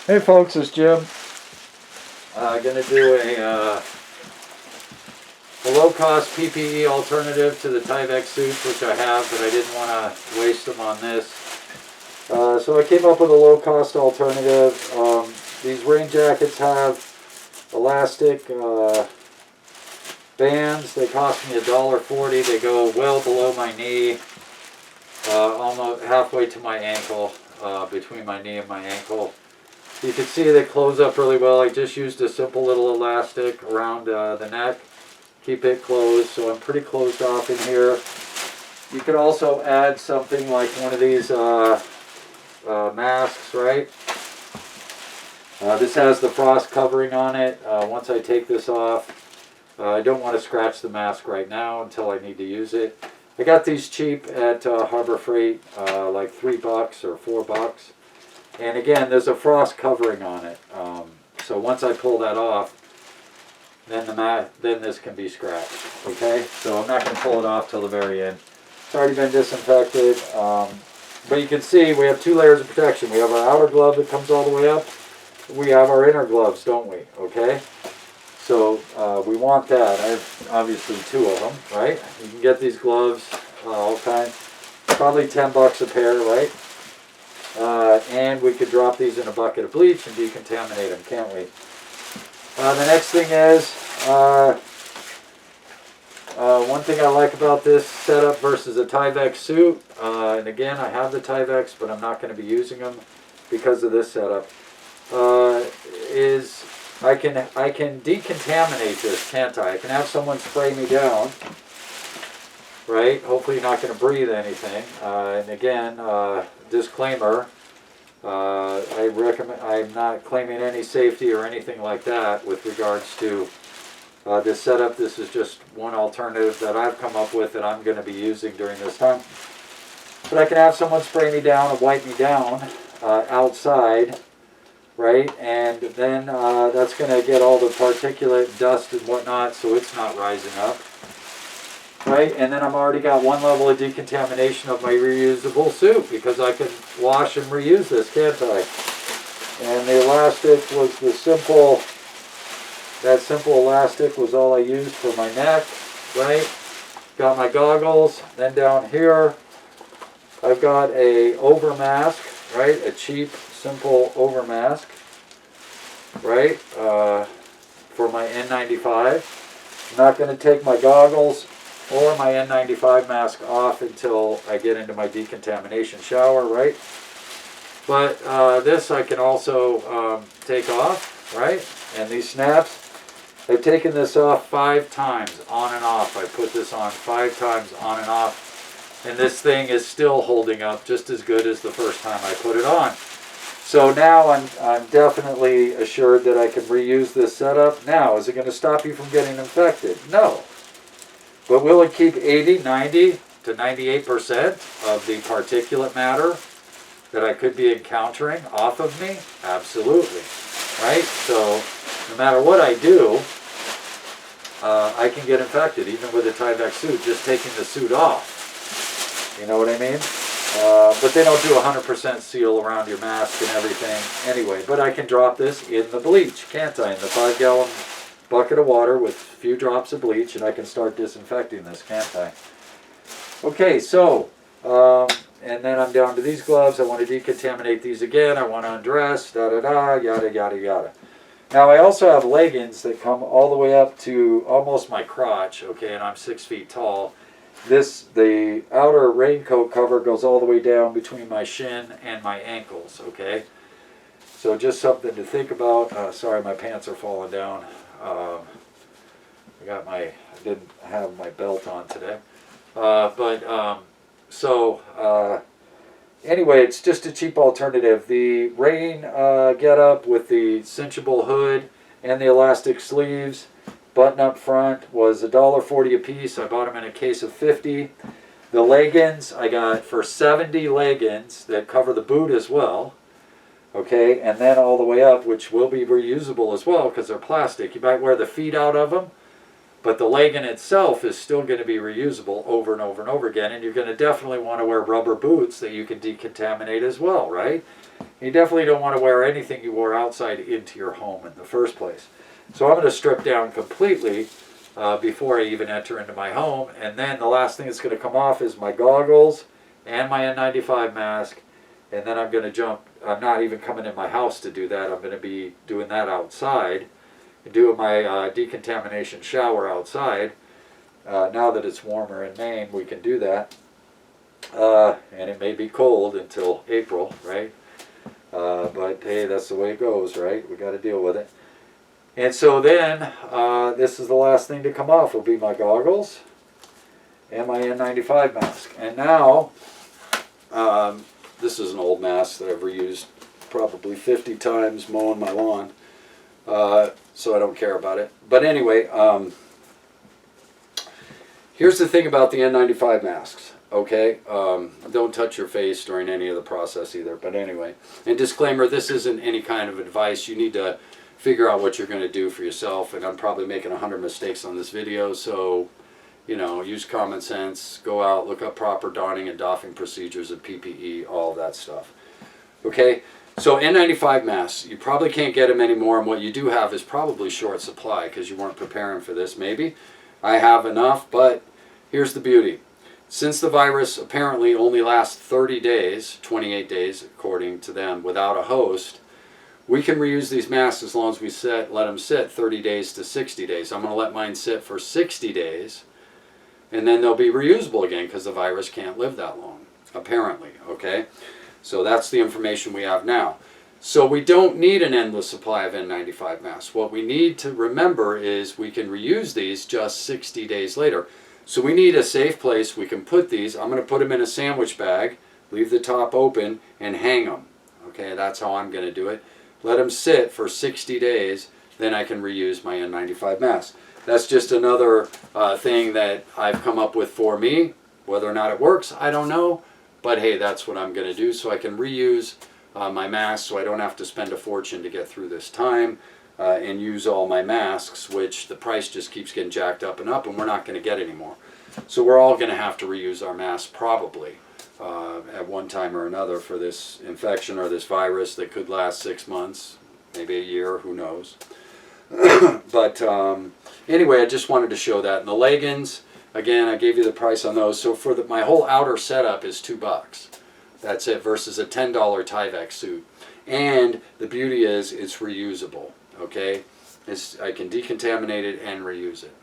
Hey folks, it's Jim. Gonna do a low-cost PPE alternative to the Tyvek suits, which I have, but I didn't want to waste them on this. So I came up with a low-cost alternative. These rain jackets have elastic bands. They cost me $1.40. They go well below my knee, almost halfway to my ankle, between my knee and my ankle. You can see they close up really well. I just used a simple little elastic around the neck. Keep it closed, so I'm pretty closed off in here. You could also add something like one of these masks, right? This has the frost covering on it. Once I take this off, I don't want to scratch the mask right now until I need to use it. I got these cheap at Harbor Freight, like $3 or $4. And again, there's a frost covering on it. So once I pull that off, then this can be scratched. Okay, so I'm not going to pull it off till the very end. It's already been disinfected. But you can see we have 2 layers of protection. We have our outer glove that comes all the way up. We have our inner gloves, don't we? Okay, so we want that. I have obviously 2 of them, right? You can get these gloves all kinds, probably $10 a pair, right? And we could drop these in a bucket of bleach and decontaminate them, can't we? The next thing is, one thing I like about this setup versus a Tyvek suit, and again I have the Tyveks, but I'm not going to be using them because of this setup, is I can decontaminate this, can't I? I can have someone spray me down, right? Hopefully you're not going to breathe anything. And again, disclaimer, I'm not claiming any safety or anything like that with regards to this setup. This is just one alternative that I've come up with that I'm going to be using during this time. But I can have someone spray me down and wipe me down outside, right? And then that's going to get all the particulate dust and whatnot, so it's not rising up. Right, and then I've already got one level of decontamination of my reusable suit because I can wash and reuse this, can't I? And the elastic was that simple elastic was all I used for my neck, right? Got my goggles, then down here I've got a over mask, right? A cheap, simple over mask, right? For my N95. I'm not going to take my goggles or my N95 mask off until I get into my decontamination shower, right? But this I can also take off, right? And these snaps, I've taken this off 5 times, on and off. I put this on 5 times, on and off. And this thing is still holding up just as good as the first time I put it on. So now I'm definitely assured that I can reuse this setup. Now, is it going to stop you from getting infected? No. But will it keep 80, 90 to 98% of the particulate matter that I could be encountering off of me? Absolutely. Right? So no matter what I do, I can get infected, even with a Tyvek suit, just taking the suit off. You know what I mean? But they don't do 100% seal around your mask and everything anyway. But I can drop this in the bleach, can't I? In the 5-gallon bucket of water with a few drops of bleach, and I can start disinfecting this, can't I? Okay, so, and then I'm down to these gloves. I want to decontaminate these again. I want to undress, da-da-da, yada, yada, yada. Now, I also have leggings that come all the way up to almost my crotch, okay, and I'm 6 feet tall. The outer raincoat cover goes all the way down between my shin and my ankles, okay? So just something to think about. Sorry, my pants are falling down. I didn't have my belt on today. Anyway, it's just a cheap alternative. The rain get-up with the cinchable hood and the elastic sleeves, button up front, was $1.40 a piece. I bought them in a case of 50. The leggings, I got for 70 leggings that cover the boot as well. Okay, and then all the way up, which will be reusable as well because they're plastic. You might wear the feet out of them, but the legging itself is still going to be reusable over and over and over again. And you're going to definitely want to wear rubber boots that you can decontaminate as well, right? You definitely don't want to wear anything you wore outside into your home in the first place. So I'm going to strip down completely before I even enter into my home. And then the last thing that's going to come off is my goggles and my N95 mask. And then I'm going to jump. I'm not even coming in my house to do that. I'm going to be doing that outside. Doing my decontamination shower outside. Now that it's warmer in Maine, we can do that. And it may be cold until April, right? But hey, that's the way it goes, right? We got to deal with it. And so then, this is the last thing to come off will be my goggles and my N95 mask. And now, this is an old mask that I've reused probably 50 times mowing my lawn. So I don't care about it. But anyway, here's the thing about the N95 masks. Okay, don't touch your face during any of the process either. But anyway, and disclaimer, this isn't any kind of advice. You need to figure out what you're going to do for yourself. And I'm probably making 100 mistakes on this video. So, you know, use common sense. Go out, look up proper donning and doffing procedures of PPE, all of that stuff. Okay, so N95 masks, you probably can't get them anymore. And what you do have is probably short supply because you weren't preparing for this, maybe. I have enough, but here's the beauty. Since the virus apparently only lasts 30 days, 28 days according to them, without a host, we can reuse these masks as long as we let them sit 30 days to 60 days. I'm going to let mine sit for 60 days, and then they'll be reusable again because the virus can't live that long, apparently, okay? So that's the information we have now. So we don't need an endless supply of N95 masks. What we need to remember is we can reuse these just 60 days later. So we need a safe place we can put these. I'm going to put them in a sandwich bag, leave the top open, and hang them. Okay, that's how I'm going to do it. Let them sit for 60 days, then I can reuse my N95 mask. That's just another thing that I've come up with for me. Whether or not it works, I don't know. But hey, that's what I'm going to do so I can reuse my mask so I don't have to spend a fortune to get through this time. And use all my masks, which the price just keeps getting jacked up, and we're not going to get any more. So we're all going to have to reuse our masks probably at one time or another for this infection or this virus that could last 6 months, maybe a year, who knows. But anyway, I just wanted to show that. And the leggings, again, I gave you the price on those. So for my whole outer setup is $2. That's it, versus a $10 Tyvek suit. And the beauty is it's reusable. Okay, I can decontaminate it and reuse it.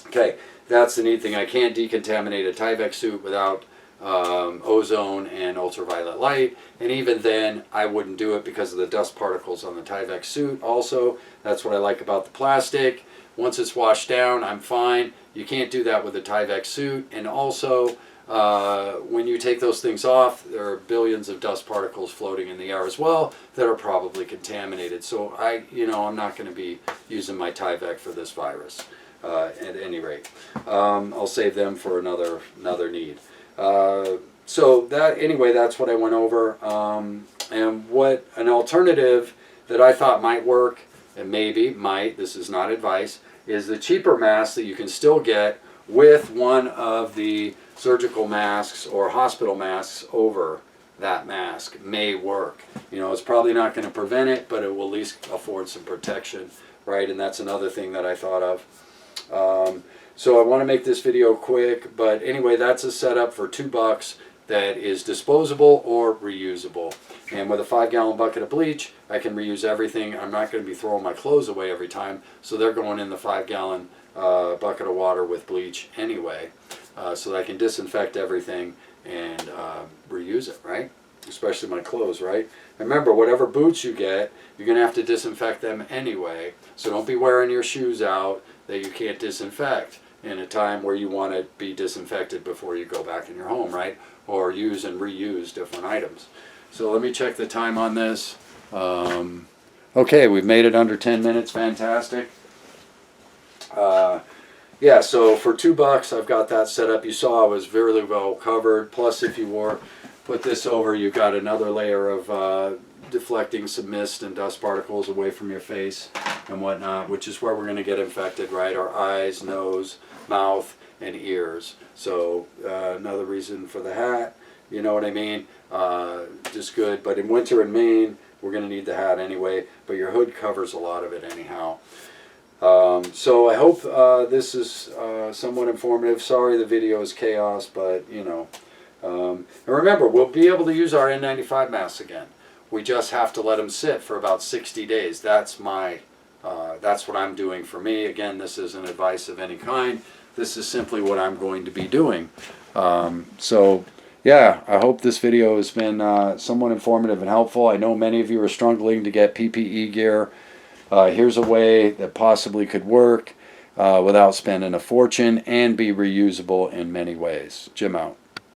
Okay, that's the neat thing. I can't decontaminate a Tyvek suit without ozone and ultraviolet light, and even then I wouldn't do it because of the dust particles on the Tyvek suit. Also, that's what I like about the plastic. Once it's washed down, I'm fine. You can't do that with a Tyvek suit. And also, when you take those things off, there are billions of dust particles floating in the air as well that are probably contaminated. So I'm not going to be using my Tyvek for this virus at any rate. I'll save them for another need. So that's what I went over. And what an alternative that I thought might work, and this is not advice, is the cheaper mask that you can still get with one of the surgical masks or hospital masks over that mask may work. You know, it's probably not going to prevent it, but it will at least afford some protection, right? And that's another thing that I thought of. So I want to make this video quick, but anyway, that's a setup for $2 that is disposable or reusable. And with a 5-gallon bucket of bleach, I can reuse everything. I'm not going to be throwing my clothes away every time, so they're going in the 5-gallon bucket of water with bleach anyway, so that I can disinfect everything and reuse it, right? Especially my clothes, right? And remember, whatever boots you get, you're going to have to disinfect them anyway, so don't be wearing your shoes out that you can't disinfect in a time where you want to be disinfected before you go back in your home, right? Or use and reuse different items. So let me check the time on this. Okay, we've made it under 10 minutes. Fantastic. Yeah, so for $2, I've got that set up. You saw I was very well covered. Plus, if you put this over, you've got another layer of deflecting some mist and dust particles away from your face and whatnot, which is where we're going to get infected, right? Our eyes, nose, mouth, and ears. So another reason for the hat. you know what I mean? Just good. But in winter in Maine, we're going to need the hat anyway, but your hood covers a lot of it anyhow. So I hope this is somewhat informative. Sorry the video is chaos, but you know. And remember, we'll be able to use our N95 masks again. We just have to let them sit for about 60 days. That's what I'm doing for me. Again, this isn't advice of any kind. This is simply what I'm going to be doing. So yeah, I hope this video has been somewhat informative and helpful. I know many of you are struggling to get PPE gear. Here's a way that possibly could work without spending a fortune and be reusable in many ways. Jim out.